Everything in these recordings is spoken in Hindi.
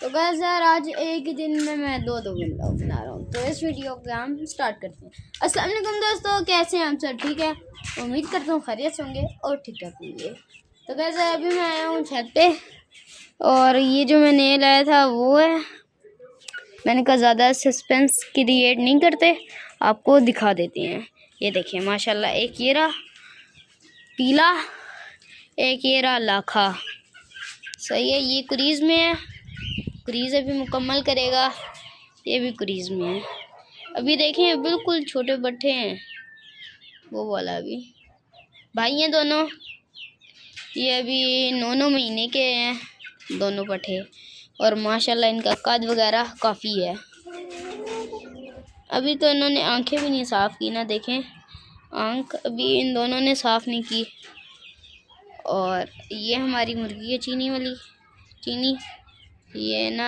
तो गाइस यार आज एक ही दिन में मैं दो व्लॉग बना रहा हूँ। तो इस वीडियो को हम स्टार्ट करते हैं। अस्सलाम वालेकुम दोस्तों, कैसे हैं आप सब? ठीक है, उम्मीद करता हूँ खैरियत से होंगे और ठीक ठाक होंगे। तो गाइस अभी मैं आया हूँ छत पे और ये जो मैंने लाया था वो है। मैंने कहा ज़्यादा सस्पेंस क्रिएट नहीं करते, आपको दिखा देते हैं। ये देखिए माशाल्लाह, एक ये रहा पीला, एक ये रहा लाखा। सही है, ये क्रीज में है, क्रीज अभी मुकम्मल करेगा। ये भी क्रीज में है। अभी देखें बिल्कुल छोटे बट्टे हैं, वो वाला अभी भाई हैं दोनों। ये अभी 9 महीने के हैं दोनों पट्टे और माशाल्लाह इनका कद वगैरह काफ़ी है। अभी तो इन्होंने आंखें भी नहीं साफ़ की ना, देखें आंख अभी इन दोनों ने साफ़ नहीं की। और ये हमारी मुर्गी है चीनी वाली, चीनी। ये ना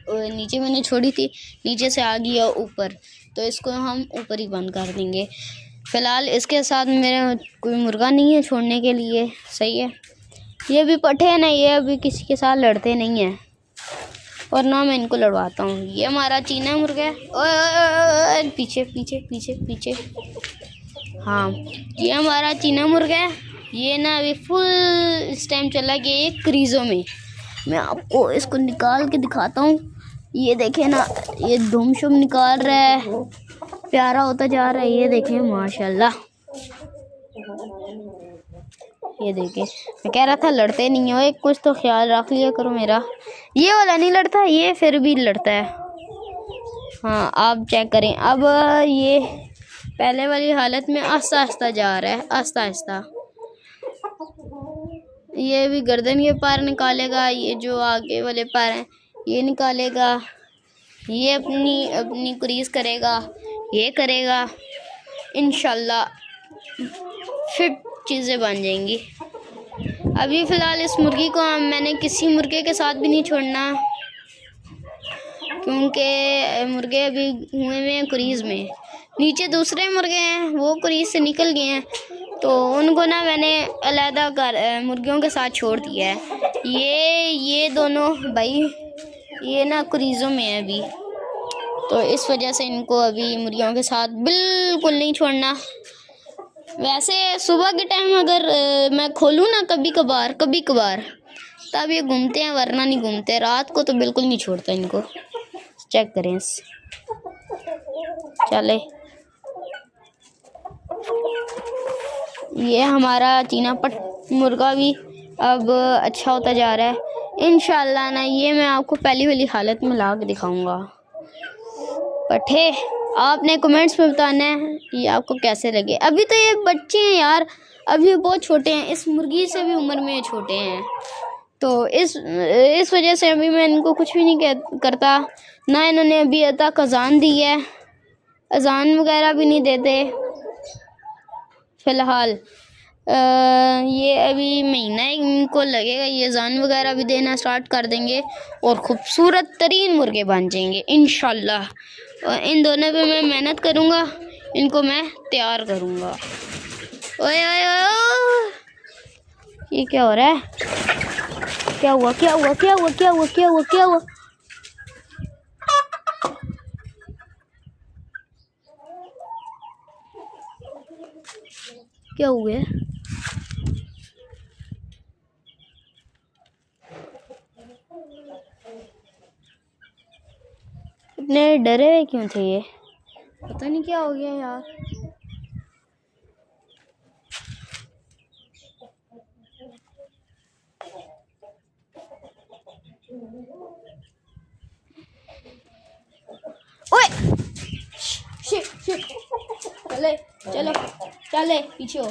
नीचे मैंने छोड़ी थी, नीचे से आ गई ऊपर, तो इसको हम ऊपर ही बंद कर देंगे। फ़िलहाल इसके साथ मेरे कोई मुर्गा नहीं है छोड़ने के लिए। सही है, ये भी पट्टे हैं ना, ये अभी किसी के साथ लड़ते नहीं हैं और ना मैं इनको लड़वाता हूँ। ये हमारा चीना मुर्गा है। ओए पीछे पीछे पीछे पीछे। हाँ, ये हमारा चीना मुर्गा है। ये ना अभी फुल इस टाइम चला गया ये क्रीज़ों में। मैं आपको इसको निकाल के दिखाता हूँ। ये देखें ना, ये धूम शुम निकाल रहा है, प्यारा होता जा रहा है। ये देखें माशाल्लाह, ये देखें। मैं कह रहा था लड़ते नहीं हो, एक कुछ तो ख्याल रख लिया करो मेरा। ये वाला नहीं लड़ता, ये फिर भी लड़ता है। हाँ, आप चेक करें। अब ये पहले वाली हालत में आस्ता आस्ता जा रहा है, आस्ता आस्ता। ये भी गर्दन के पार निकालेगा, ये जो आगे वाले पार हैं ये निकालेगा, ये अपनी अपनी क्रीज करेगा, ये करेगा। इंशाल्लाह फिट चीज़ें बन जाएंगी। अभी फ़िलहाल इस मुर्गी को मैंने किसी मुर्गे के साथ भी नहीं छोड़ना, क्योंकि मुर्गे अभी हुए हैं क्रीज़ में। नीचे दूसरे मुर्गे हैं, वो क्रीज़ से निकल गए हैं, तो उनको ना मैंने अलहदा कर मुर्गियों के साथ छोड़ दिया है। ये दोनों भाई ये ना क्रीज़ों में है अभी, तो इस वजह से इनको अभी मुर्गियों के साथ बिल्कुल नहीं छोड़ना। वैसे सुबह के टाइम अगर मैं खोलूँ ना कभी कभार तब ये घूमते हैं, वरना नहीं घूमते। रात को तो बिल्कुल नहीं छोड़ता इनको। चेक करें, चले। ये हमारा चीना पट मुर्गा भी अब अच्छा होता जा रहा है इंशाल्लाह ना। ये मैं आपको पहली वाली हालत में ला के दिखाऊंगा। पट्टे आपने कमेंट्स में बताना है ये आपको कैसे लगे। अभी तो ये बच्चे हैं यार, अभी बहुत छोटे हैं, इस मुर्गी से भी उम्र में छोटे हैं, तो इस वजह से अभी मैं इनको कुछ भी नहीं करता ना। इन्होंने अभी तक अजान दी है, अजान वगैरह भी नहीं देते फ़िलहाल। ये अभी महीना इनको लगेगा, ये अजान वगैरह भी देना स्टार्ट कर देंगे और ख़ूबसूरत तरीन मुर्गे बन जाएंगे इंशाल्लाह। और इन दोनों पे मैं मेहनत करूँगा, इनको मैं तैयार करूँगा। ओए ओए ओए, ये क्या हो रहा है? क्या हुआ क्या हुआ क्या हुआ क्या हुआ क्या हुआ क्या हुआ? क्या हुआ है? इतने डरे हुए क्यों थे ये? पता नहीं क्या हो गया यार। ओए चले चलो चले, पीछे हो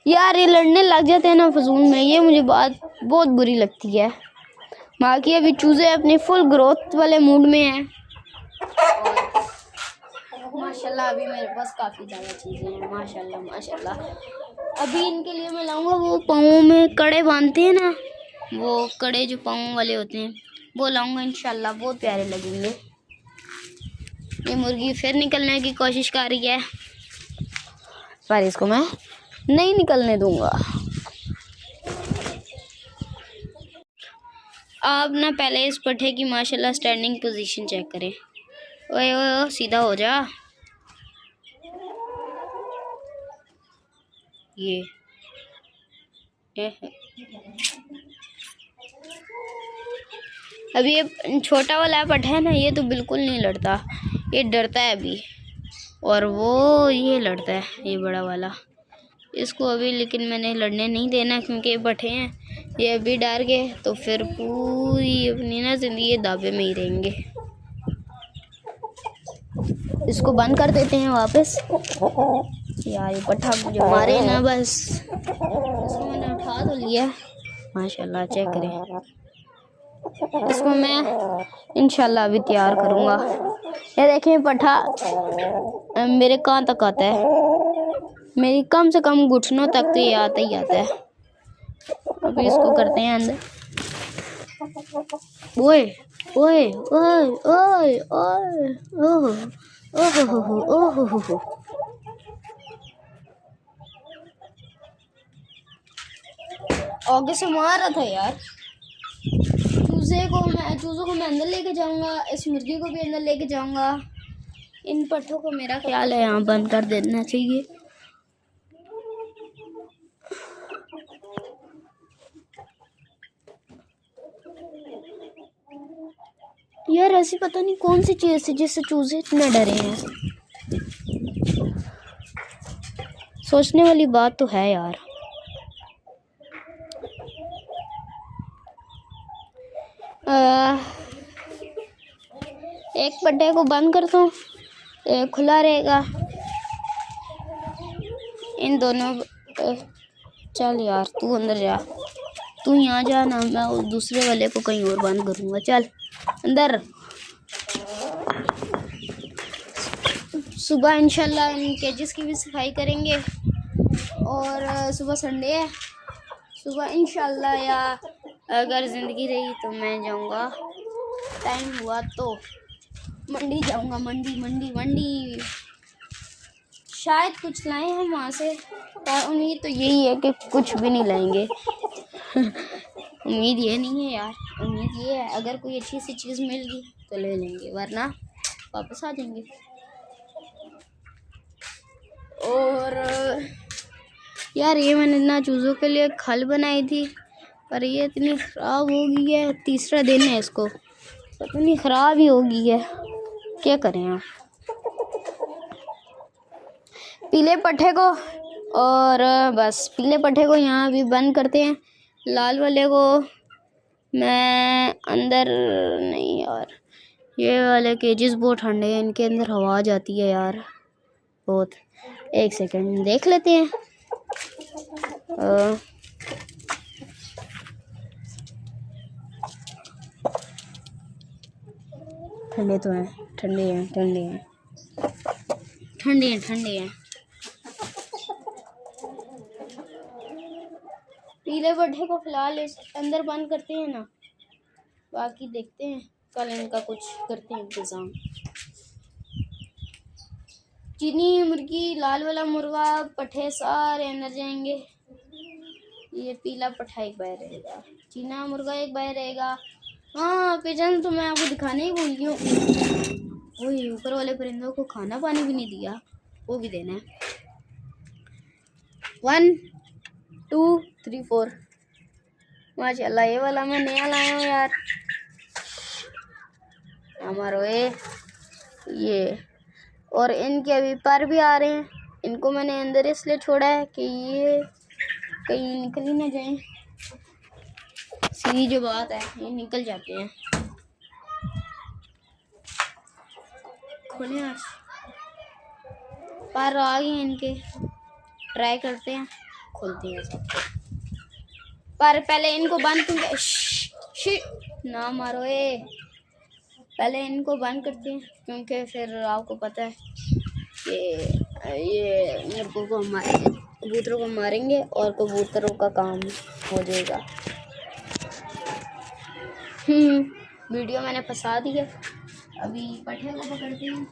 यार। ये लड़ने लग जाते हैं ना फजूल में, ये मुझे बात बहुत बुरी लगती है। बाकी अभी चूजे अपने फुल ग्रोथ वाले मूड में हैं माशाल्लाह। अभी मेरे पास काफ़ी ज़्यादा चीज़ें हैं माशाल्लाह माशाल्लाह। अभी इनके लिए मैं लाऊंगा वो पाँवों में कड़े बांधते हैं ना, वो कड़े जो पाँव वाले होते हैं वो लाऊंगा इंशाल्लाह, बहुत प्यारे लगेंगे। ये मुर्गी फिर निकलने की कोशिश कर रही है, पर इसको मैं नहीं निकलने दूंगा। आप ना पहले इस पट्ठे की माशाल्लाह स्टैंडिंग पोजीशन चेक करें। ओए ओए ओए सीधा हो जा। ये अभी ये छोटा वाला पट्ठा है ना, ये तो बिल्कुल नहीं लड़ता, ये डरता है अभी। और वो ये लड़ता है, ये बड़ा वाला। इसको अभी लेकिन मैंने लड़ने नहीं देना, क्योंकि ये पट्ठे हैं, ये अभी डर गए तो फिर पूरी अपनी ना जिंदगी दावे में ही रहेंगे। इसको बंद कर देते हैं वापस। यार ये पट्ठा मुझे मारे ना बस। इसको मैंने उठा तो लिया माशाल्लाह, चेक करें। इसको मैं इंशाल्लाह अभी तैयार करूँगा। ये देखें पट्ठा मेरे कहाँ तक आता है, मेरी कम से कम घुटनों तक तो ये आता ही आता है। अभी इसको करते हैं अंदर। ओए ओए ओए ओए ओए ओह ओह ओह ओह। आगे से मार रहा था यार। चूज़ों को मैं अंदर लेके जाऊंगा, इस मुर्गी को भी अंदर लेके जाऊंगा। इन पट्ठों को मेरा ख्याल है यहाँ बंद कर देना चाहिए। यार ऐसी पता नहीं कौन सी चीज़ थी जिससे चूजे इतना डरे हैं। सोचने वाली बात तो है यार। एक पट्टे को बंद करता हूँ, एक खुला रहेगा। इन दोनों चल यार तू अंदर जा, तू यहाँ जा ना, मैं उस दूसरे वाले को कहीं और बंद करूँगा। चल अंदर। सुबह इंशाल्लाह इन केजेस की भी सफाई करेंगे। और सुबह संडे है, सुबह इंशाल्लाह या अगर ज़िंदगी रही तो मैं जाऊँगा, टाइम हुआ तो मंडी जाऊँगा। मंडी शायद कुछ लाएं हम वहाँ से, और उम्मीद तो यही है कि कुछ भी नहीं लाएंगे। उम्मीद ये नहीं है यार, उम्मीद ये है अगर कोई अच्छी सी चीज़ मिल गई तो ले लेंगे, वरना वापस आ जाएंगे। और यार ये मैंने ना चूज़ों के लिए खल बनाई थी, पर ये इतनी ख़राब हो गई है। तीसरा दिन है इसको, पता नहीं ख़राब ही हो गई है, क्या करें आप। पीले पट्ठे को और बस पीले पट्ठे को यहाँ भी बंद करते हैं। लाल वाले को मैं अंदर नहीं यार, ये वाले केजेस बहुत ठंडे हैं, इनके अंदर हवा जाती है यार बहुत। एक सेकंड देख लेते हैं। ठंडे तो हैं, ठंडे हैं। पीले पट्ठे को फिलहाल इस अंदर बंद करते हैं ना, बाकी देखते हैं कल इनका कुछ करते हैं इंतज़ाम। चीनी मुर्गी, लाल वाला मुर्गा, पट्ठे सारे अंदर जाएंगे। ये पीला पट्ठा एक बाहर रहेगा, चीना मुर्गा एक बाहर रहेगा। हाँ पिजन तो मैं आपको दिखाने ही भूल गई हूँ। वही ऊपर वाले परिंदों को खाना पानी भी नहीं दिया, वो भी देना है। 1 2 3 4 माशाल्लाह। ये वाला मैं नया लाया हूँ यार, हमारे ये। और इनके अभी पर भी आ रहे हैं, इनको मैंने अंदर इसलिए छोड़ा है कि ये कहीं निकल ही ना जाएं। सीधी जो बात है, ये निकल जाते हैं। खोले आज पर आ गए इनके, ट्राई करते हैं, खोलते हैं सब। पर पहले इनको बंद क्योंकि ना मारो ये, पहले इनको बंद करते हैं, क्योंकि फिर आपको पता है कि ये मुर्गों को कबूतरों को मारेंगे और कबूतरों का काम हो जाएगा। वीडियो मैंने फंसा दी है। अभी पट्ठे को पकड़ते हैं।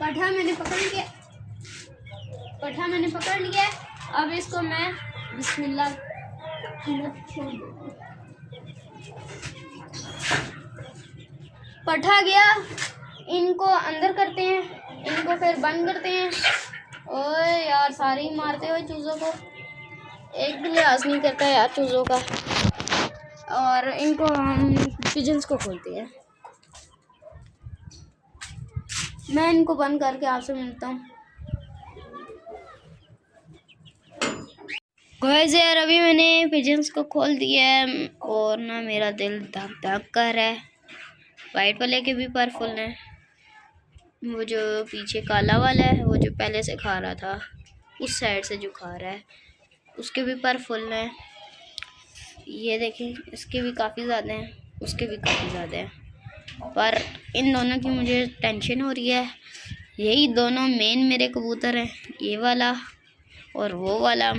पट्ठा मैंने पकड़ लिया। अब इसको मैं बिस्मिल्लाह पठा गया, इनको अंदर करते हैं, इनको फिर बंद करते हैं। ओए यार सारे ही मारते हुए चूज़ों को, एक भी लिहाज नहीं करता यार चूज़ों का। और इनको हम पिजन्स को खोलते हैं। मैं इनको बंद करके आपसे मिलता हूँ। गाइस यार अभी मैंने पिजन्स को खोल दिया है और ना मेरा दिल धक धक कर रहा है। वाइट वाले के भी पर फुल हैं, वो जो पीछे काला वाला है वो जो पहले से खा रहा था उस साइड से जो खा रहा है उसके भी पर फुल हैं। ये देखें, इसके भी काफ़ी ज़्यादा हैं, उसके भी काफ़ी ज़्यादा हैं, पर इन दोनों की मुझे टेंशन हो रही है। यही दोनों मेन मेरे कबूतर हैं, ये वाला और वो वाला।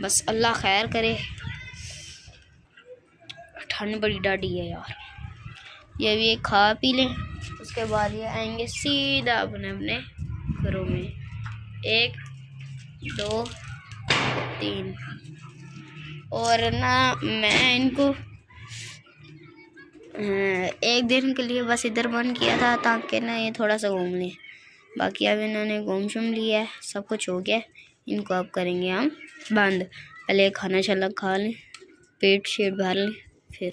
बस अल्लाह खैर करे। ठंड बड़ी डाढ़ी है यार। ये भी एक खा पी लें, उसके बाद ये आएंगे सीधा अपने अपने घरों में। 1 2 3। और ना मैं इनको एक दिन के लिए बस इधर बंद किया था ताकि ना ये थोड़ा सा घूम लें। बाकी अब इन्होंने घूम शुम लिया है, सब कुछ हो गया। इनको अब करेंगे हम बंद। पहले खाना शाना खा लें, पेट शेट भर लें, फिर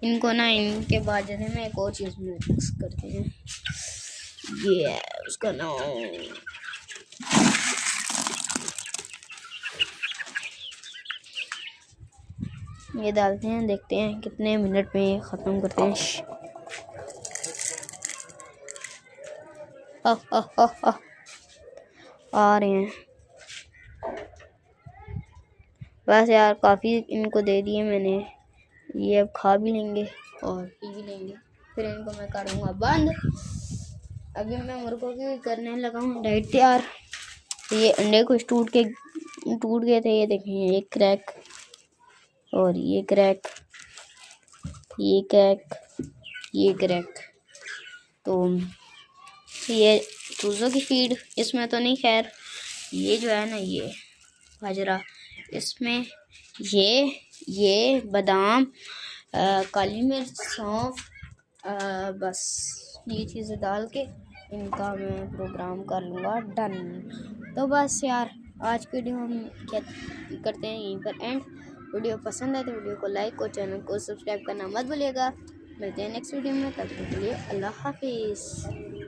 इनको ना इनके बाजरे में एक और चीज़ मिक्स करते हैं। ये है उसका नाम, ये डालते हैं, देखते हैं कितने मिनट में ये ख़त्म करते हैं। आ रहे हैं। बस यार काफ़ी इनको दे दिए मैंने, ये अब खा भी लेंगे और पी भी लेंगे, फिर इनको मैं करूँगा बंद। अभी मैं मुर्गों की करने लगा हूँ डाइट तैयार। ये अंडे कुछ टूट गए थे, ये देखें, ये क्रैक और ये क्रैक, ये क्रैक, ये क्रैक। तो ये चूज़ों की फीड इसमें तो नहीं, खैर ये जो है ना ये बाजरा, इसमें ये बादाम, काली मिर्च, सौंफ, बस ये चीज़ें डाल के इनका मैं प्रोग्राम कर लूँगा डन। तो बस यार आज की वीडियो हम क्या करते हैं यहीं पर एंड। वीडियो पसंद है तो वीडियो को लाइक और चैनल को सब्सक्राइब करना मत भूलिएगा। मिलते हैं नेक्स्ट वीडियो में, तब तक के लिए अल्लाह हाफिज़।